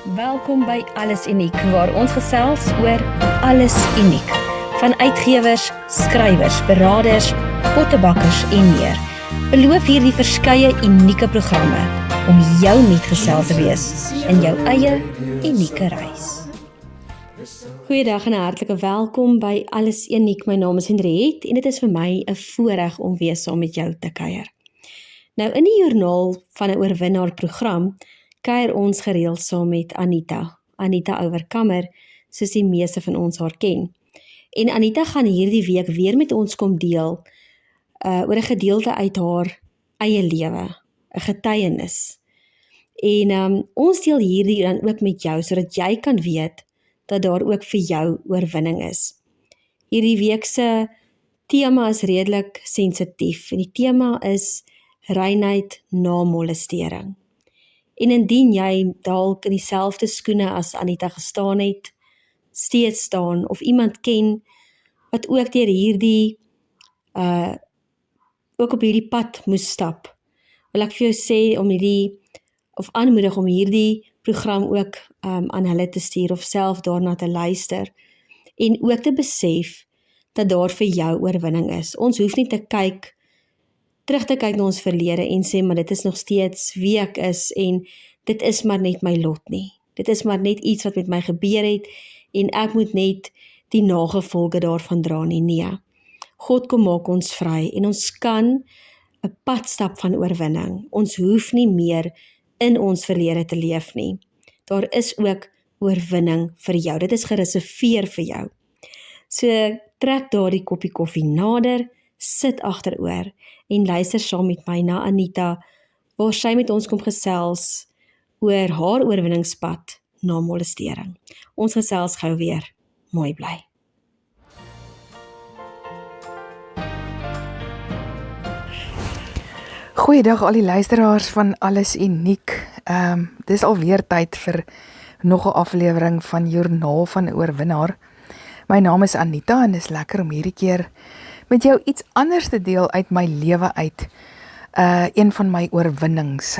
Welkom by Alles Uniek, waar ons gesels oor alles uniek. Van uitgewers, skrywers, beraders, pottebakkers en meer. Beloof hierdie verskeie unieke programme om jou metgesel te wees in jou eie unieke reis. Goeiedag en 'n hartlike welkom by Alles Uniek. My naam is Henriette en dit is vir my 'n voorreg om weer saam met jou te kuier. Nou in die joernaal van 'n oorwinnaar program kuier ons gereeld saam met Anita Ouwerkammer, soos die meeste van ons haar ken. En Anita gaan hierdie week weer met ons kom deel oor 'n gedeelte uit haar eie lewe, 'n getuienis. En ons deel hierdie dan ook met jou, sodat jy kan weet dat daar ook vir jou oorwinning is. Hierdie week se tema is redelik sensitief en die tema is reinheid na molestering. En indien jy dalk in dieselfde skoene as Anita gestaan het, steeds staan, of iemand ken wat ook deur hierdie, ook op hierdie pad moes stap, wil ek vir jou sê om of aanmoedig om hierdie program ook aan hulle te stuur of self daarna te luister en ook te besef dat daar vir jou oorwinning is. Ons hoef nie terug te kyk na ons verlede en sê, maar dit is nog steeds wie ek is en dit is maar net my lot nie. Dit is maar net iets wat met my gebeur het en ek moet net die nagevolge daarvan dra nie. Nee, God kom maak ons vry en ons kan 'n pad stap van oorwinning. Ons hoef nie meer in ons verlede te leef nie. Daar is ook oorwinning vir jou. Dit is gereserveer vir jou. So trek daardie koppie koffie nader, sit agteroor en luister saam met my na Anita, waar sy met ons kom gesels oor haar oorwinningspad na molestering. Ons gesels gou weer. Mooi bly. Goeiedag al die luisteraars van Alles Uniek. Dis alweer tyd vir nog 'n aflewering van Joernaal van 'n Oorwinnaar. My naam is Anita en dis lekker om hierdie keer met jou iets anders te deel uit my lewe uit. Een van my oorwinnings.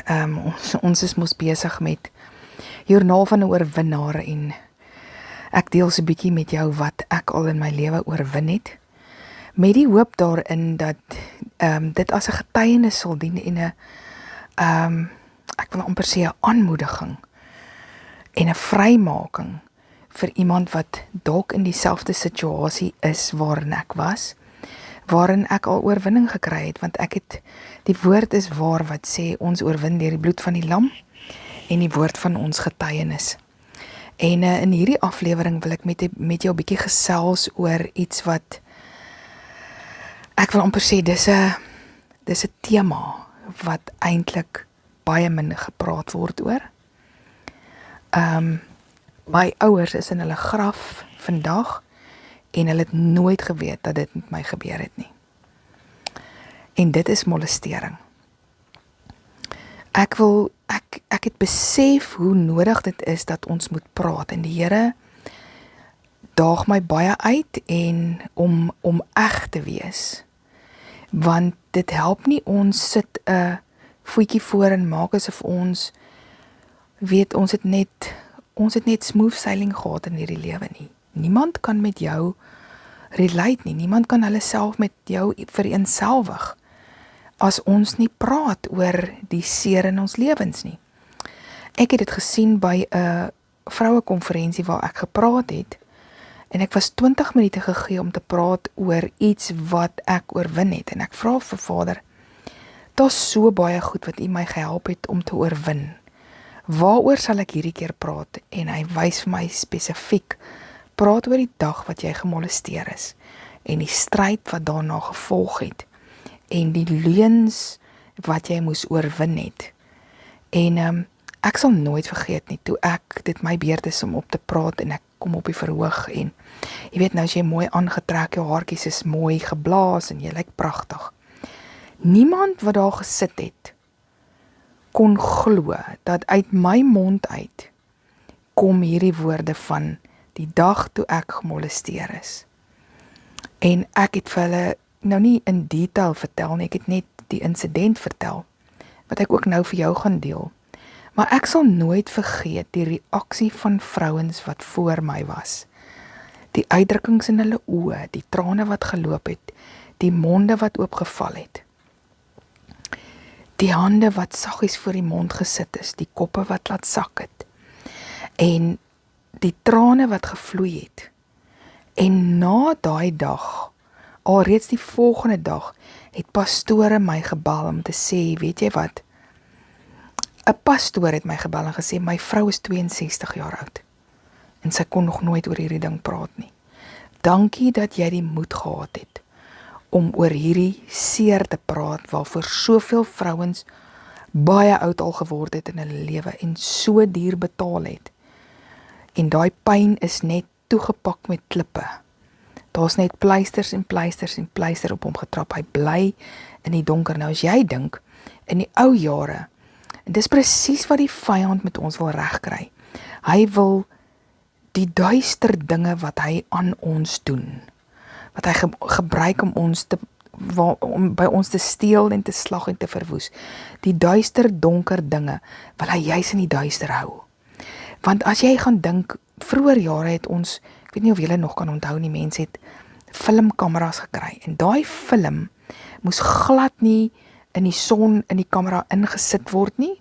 Ons is mos besig met Joernaal van 'n Oorwinnaar en ek deel so 'n bietjie met jou wat ek al in my lewe oorwin het. Met die hoop daarin dat dit as 'n getuienis sal dien en ek wil amper sê 'n aanmoediging en 'n vrymaking vir iemand wat dalk in dieselfde situasie is waarin ek was, waarin ek al oorwinning gekry het, want die woord is waar wat sê ons oorwin deur die bloed van die lam en die woord van ons getuienis. En in hierdie aflewering wil ek met jou 'n bietjie gesels oor iets wat ek wil amper sê dis 'n tema wat eintlik baie min gepraat word oor. My ouers is in hulle graf vandag en hulle het nooit geweet dat dit met my gebeur het nie. En dit is molestering. Ek het besef hoe nodig dit is dat ons moet praat en die Here daag my baie uit en om eg te wees. Want dit help nie ons sit 'n voetjie voor en maak asof ons weet ons het net smooth sailing gehad in hierdie lewe nie. Niemand kan met jou relate nie. Niemand kan hulle self met jou vereenselwig as ons nie praat oor die seer in ons lewens nie. Ek het dit gesien by 'n vrouekonferensie waar ek gepraat het en ek was 20 minute gegee om te praat oor iets wat ek oorwin het en ek vra vir Vader, daar's so baie goed wat U my gehelp het om te oorwin. Waaroor sal ek hierdie keer praat? En hy wys vir my spesifiek, praat oor die dag wat jy gemolesteer is en die stryd wat daarna gevolg het en die leuns wat jy moes oorwin het. En ek sal nooit vergeet nie, toe dit my beurt is om op te praat en ek kom op die verhoog en jy weet nou as jy mooi aangetrek, jou haartjies is mooi geblaas en jy lyk pragtig. Niemand wat daar gesit het kon glo dat uit my mond uit kom hierdie woorde van die dag toe ek gemolesteer is. En ek het vir hulle nou nie in detail vertel nie, ek het net die insident vertel, wat ek ook nou vir jou gaan deel. Maar ek sal nooit vergeet die reaksie van vrouens wat voor my was. Die uitdrukkings in hulle oë, die trane wat geloop het, die monde wat oopgeval het. Die hande wat saggies voor die mond gesit is, die koppe wat laat sak het. En die trane wat gevloei het. En na daai dag, alreeds die volgende dag, het pastore my gebel om te sê, weet jy wat? 'n Pastoor het my gebel en gesê, my vrou is 62 jaar oud. En sy kon nog nooit oor hierdie ding praat nie. Dankie dat jy die moed gehad het om oor hierdie seer te praat, waarvoor soveel vrouens baie oud al geword het in hulle lewe en so duur betaal het. En daai pyn is net toegepak met klippe. Daar's net pleisters en pleisters en pleister op hom getrap. Hy bly in die donker. Nou as jy dink, in die ou jare, en dis presies wat die vyand met ons wil regkry. Hy wil die duister dinge wat hy aan ons doen, wat hy gebruik om ons om by ons te steel en te slag en te verwoes. Die duister, donker dinge, wil hy juis in die duister hou. Want as jy gaan dink, vroeër jare het ons, ek weet nie of julle nog kan onthou nie, mense het filmkameras gekry. En daai film moes glad nie in die son in die kamera ingesit word nie.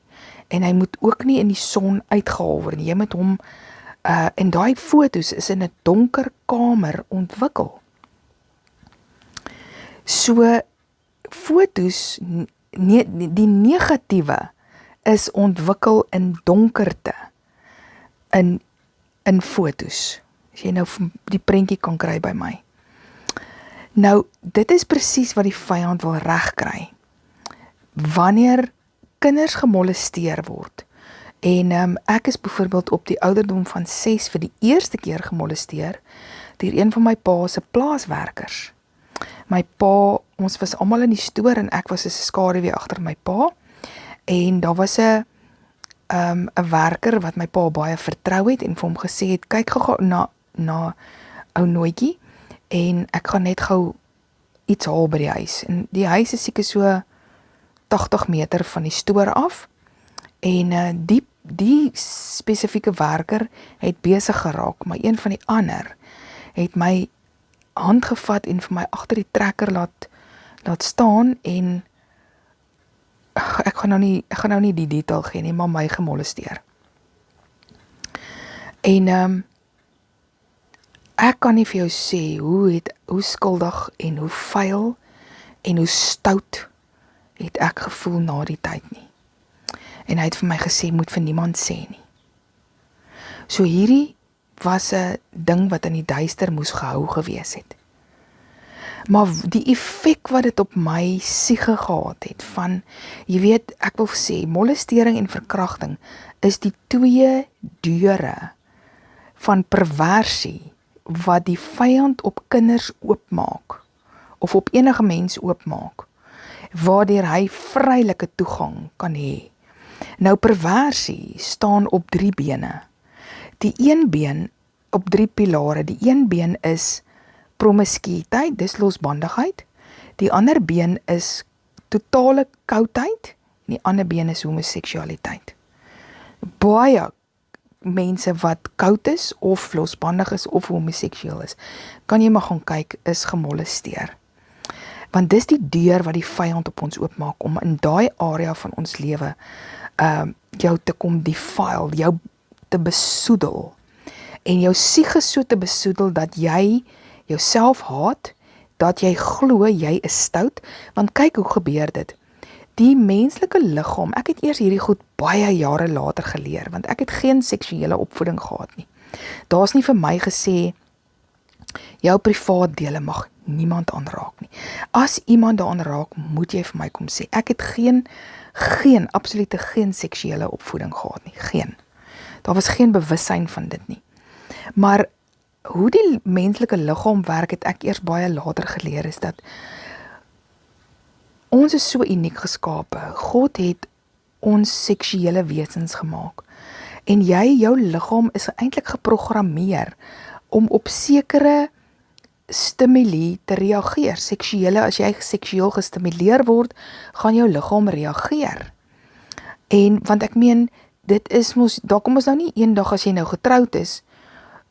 En hy moet ook nie in die son uitgehaal word nie. Jy moet hom, en daai foto's is in 'n donker kamer ontwikkel. So, foto's, die negatiewe is ontwikkel in donkerte, in foto's. As jy nou die prentjie kan kry by my. Nou, dit is presies wat die vyand wil regkry. Wanneer kinders gemolesteer word, en ek is byvoorbeeld op die ouderdom van 6 vir die eerste keer gemolesteer, deur een van my pa se plaaswerkers. My pa, ons was almal in die stoor en ek was 'n skaduwee agter my pa, en daar was 'n werker wat my pa baie vertrou het en vir hom gesê het, kyk gou na ou Nootjie, en ek gaan net gou iets haal by die huis. En die huis is seker so 80 meter van die stoor af, en die spesifieke werker het besig geraak, maar een van die ander het my hand gevat en vir my agter die trekker laat staan, en ek gaan nou nie die detail gee nie, maar my gemolesteer. En ek kan nie vir jou sê hoe skuldig en hoe vuil en hoe stout het ek gevoel na die tyd nie. En hy het vir my gesê, moet vir niemand sê nie. So hierdie was 'n ding wat in die duister moes gehou gewees het. Maar die effek wat dit op my siege gehad het, van, jy weet, ek wil sê, molestering en verkrachting is die 2 deure van perversie, wat die vyand op kinders oopmaak, of op enige mens oopmaak, waardeur hy vrylike toegang kan hê. Nou, perversie staan op 3 bene. Die een been op 3 pilare, die een been is promiskuïteit, dis losbandigheid, die ander been is totale koudheid, en die ander been is homoseksualiteit. Baie mense wat koud is, of losbandig is, of homoseksueel is, kan jy maar gaan kyk, is gemolesteer. Want dis die deur wat die vyand op ons oopmaak, om in daai area van ons lewe jou te kom defile, jou te besoedel, en jou siege so te besoedel, dat jy jouself haat, dat jy glo, jy is stout, want kyk hoe gebeur dit. Die menslike liggaam, ek het eers hierdie goed baie jare later geleer, want ek het geen seksuele opvoeding gehad nie. Daar's nie vir my gesê, jou privaat dele mag niemand aanraak nie. As iemand daaraan raak, moet jy vir my kom sê. Ek het absolute geen seksuele opvoeding gehad nie, geen. Daar was geen bewussyn van dit nie. Maar hoe die menslike liggaam werk, het ek eers baie later geleer, is dat ons is so uniek geskape. God het ons seksuele wesens gemaak. En jou liggaam is eintlik geprogrammeer om op sekere stimuli te reageer. Seksuele, as jy seksueel gestimuleer word, gaan jou liggaam reageer. En want ek meen, dit is mos, daar kom ons nou nie eendag as jy nou getroud is,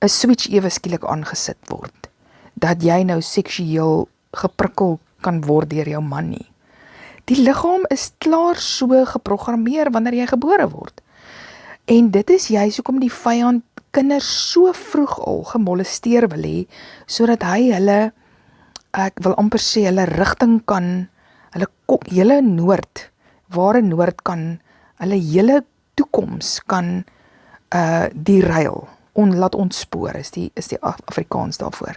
'n switch ewe skielik aangesit word, dat jy nou seksueel geprikkel kan word deur jou man nie. Die liggaam is klaar so geprogrammeer wanneer jy gebore word. En dit is juist hoekom die vyand kinders so vroeg al gemolesteer wil hê, sodat hy hulle, ek wil amper sê, hulle rigting kan, hulle noord, ware noord kan, hulle hele toekoms kan derail, laat ontspoor, is die Afrikaans daarvoor.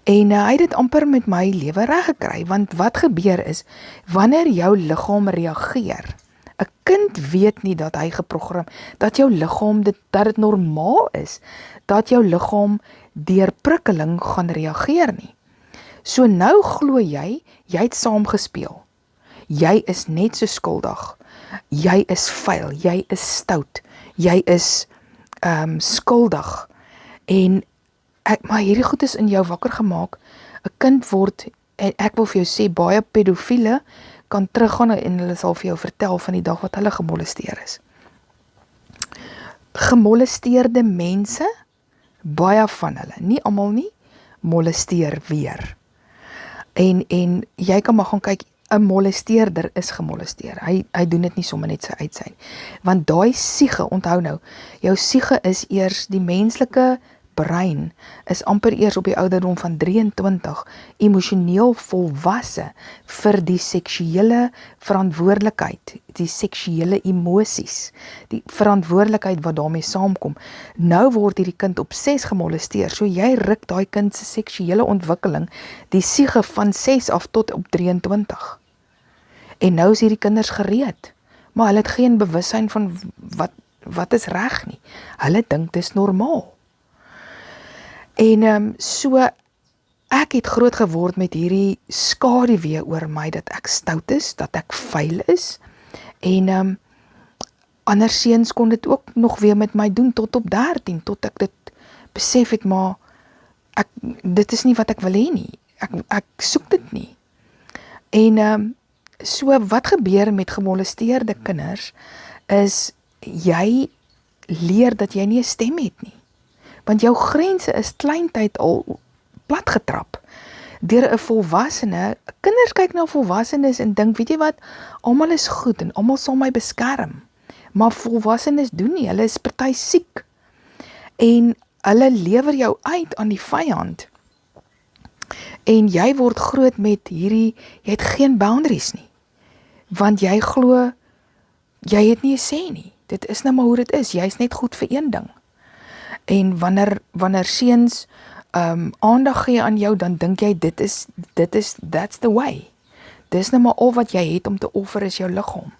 En hy het dit amper met my lewe reg gekry, want wat gebeur is, wanneer jou liggaam reageer, 'n kind weet nie dat hy geprogram, dat jou liggaam, dat dit normaal is, dat jou liggaam deur prikkeling gaan reageer nie. So nou glo jy het saam gespeel. Jy is net so skuldig. Jy is vuil, jy is stout, jy is skuldig. En maar hierdie goed is in jou wakker gemaak. 'n Kind word, en ek wil vir jou sê, baie pedofiele kan teruggaan en hulle sal vir jou vertel van die dag wat hulle gemolesteer is. Gemolesteerde mense, baie van hulle, nie almal nie, molesteer weer. En jy kan maar gaan kyk, 'n molesteerder is gemolesteer. Hy doen dit nie sommer net sy uitsyn. Want daai siege, onthou nou, jou siege is eers, die menslike brein is amper eers op die ouderdom van 23 emosioneel volwasse vir die seksuele verantwoordelikheid, die seksuele emosies, die verantwoordelikheid wat daarmee saamkom. Nou word hierdie kind op 6 gemolesteer, so jy ruk daai kind se seksuele ontwikkeling, die siege van 6 af tot op 23. En nou is hierdie kinders gereed, maar hulle het geen bewussyn van wat is reg nie. Hulle dink dis normaal. En so, ek het groot geword met hierdie skaduwee oor my, dat ek stout is, dat ek vuil is, en ander seuns kon dit ook nog weer met my doen, tot op 13, tot ek dit besef het, maar dit is nie wat ek wil hê nie, ek soek dit nie. En so, wat gebeur met gemolesteerde kinders, is, jy leer dat jy nie 'n stem het nie. Want jou grense is kleintyd al platgetrap. Deur 'n volwassene, kinders kyk na volwassenes en dink, weet jy wat, almal is goed en almal sal my beskerm. Maar volwassenes doen nie, hulle is party siek. En hulle lewer jou uit aan die vyand. En jy word groot met hierdie, jy het geen boundaries nie. Want jy glo, jy het nie 'n sê nie. Dit is nou maar hoe dit is, jy is net goed vir een ding. En wanneer seuns aandag gee aan jou, dan dink jy, that's the way. Dis nou maar al wat jy het om te offer is jou liggaam.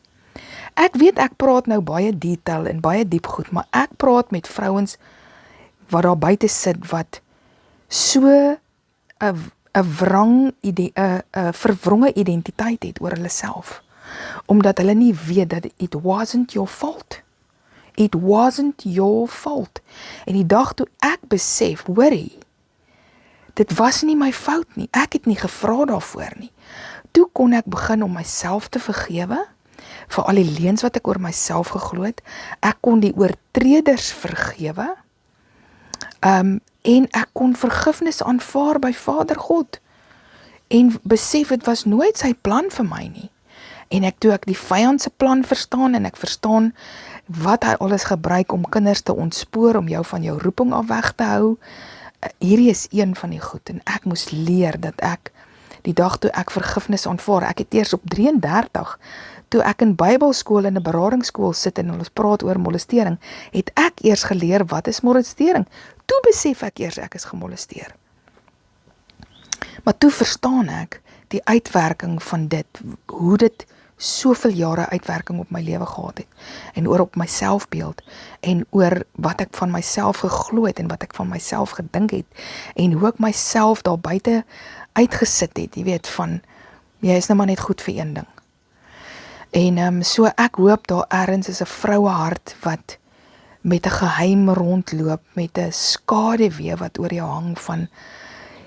Ek weet, ek praat nou baie detail en baie diep goed, maar ek praat met vrouens wat daar buite sit, wat so 'n verwronge identiteit het oor hulle self. Omdat hulle nie weet dat it wasn't your fault. It wasn't your fault. En die dag toe ek besef, hoorie, dit was nie my fout nie, ek het nie gevra daarvoor nie. Toe kon ek begin om myself te vergewe, vir al die leuns wat ek oor myself geglo het. Ek kon die oortreders vergewe, en ek kon vergifnis aanvaar by Vader God, en besef, het was nooit sy plan vir my nie. En toe ek die vyand se plan verstaan, en ek verstaan wat hy alles gebruik om kinders te ontspoor, om jou van jou roeping af weg te hou, hierdie is een van die goed, en ek moes leer dat ek, die dag toe ek vergifnis aanvaar, ek het eers op 33, toe ek in Bybelskool en 'n beradingsskool sit, en ons praat oor molestering, het ek eers geleer, wat is molestering? Toe besef ek eers, ek is gemolesteer. Maar toe verstaan ek, die uitwerking van dit, hoe dit soveel jare uitwerking op my lewe gehad het, en oor op my selfbeeld, en oor wat ek van myself geglo het, en wat ek van myself gedink het, en hoe ek myself daar buite uitgesit het, jy weet, van, jy is nou maar net goed vir een ding. En so ek hoop daar ergens is 'n vrouehart wat met 'n geheim rondloop, met 'n skaduwee wat oor jou hang van,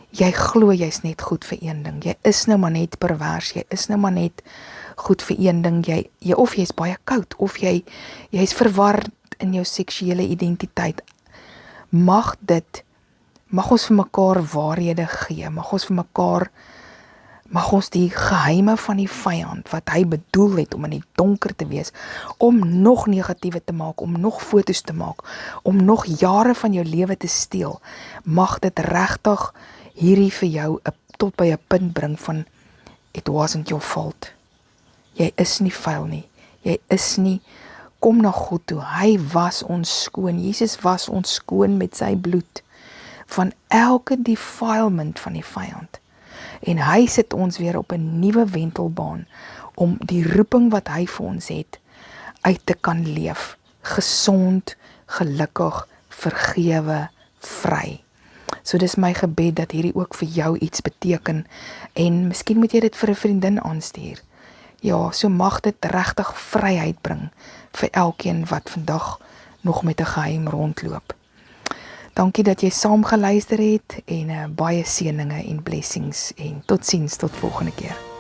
jy glo jy's net goed vir een ding, jy is nou maar net pervers, jy is nou maar net goed vir een ding, of jy's baie koud, of jy's verward in jou seksuele identiteit. Mag ons vir mekaar waarhede gee, mag ons die geheime van die vyand, wat hy bedoel het om in die donker te wees, om nog negatiewe te maak, om nog foto's te maak, om nog jare van jou lewe te steel, mag dit regtig hierdie vir jou tot by 'n punt bring van, it wasn't your fault. Jy is nie vuil nie, jy is nie, kom na God toe, hy was ons skoon, Jesus was ons skoon met sy bloed, van elke defilement van die vyand. En hy sit ons weer op 'n nuwe wentelbaan, om die roeping wat hy vir ons het, uit te kan leef, gesond, gelukkig, vergewe, vry. So dis my gebed, dat hierdie ook vir jou iets beteken, en miskien moet jy dit vir 'n vriendin aanstuur. Ja, so mag dit regtig vryheid bring, vir elkeen wat vandag nog met 'n geheim rondloop. Dankie dat jy saam geluister het, en baie seëninge en blessings, en totsiens tot volgende keer.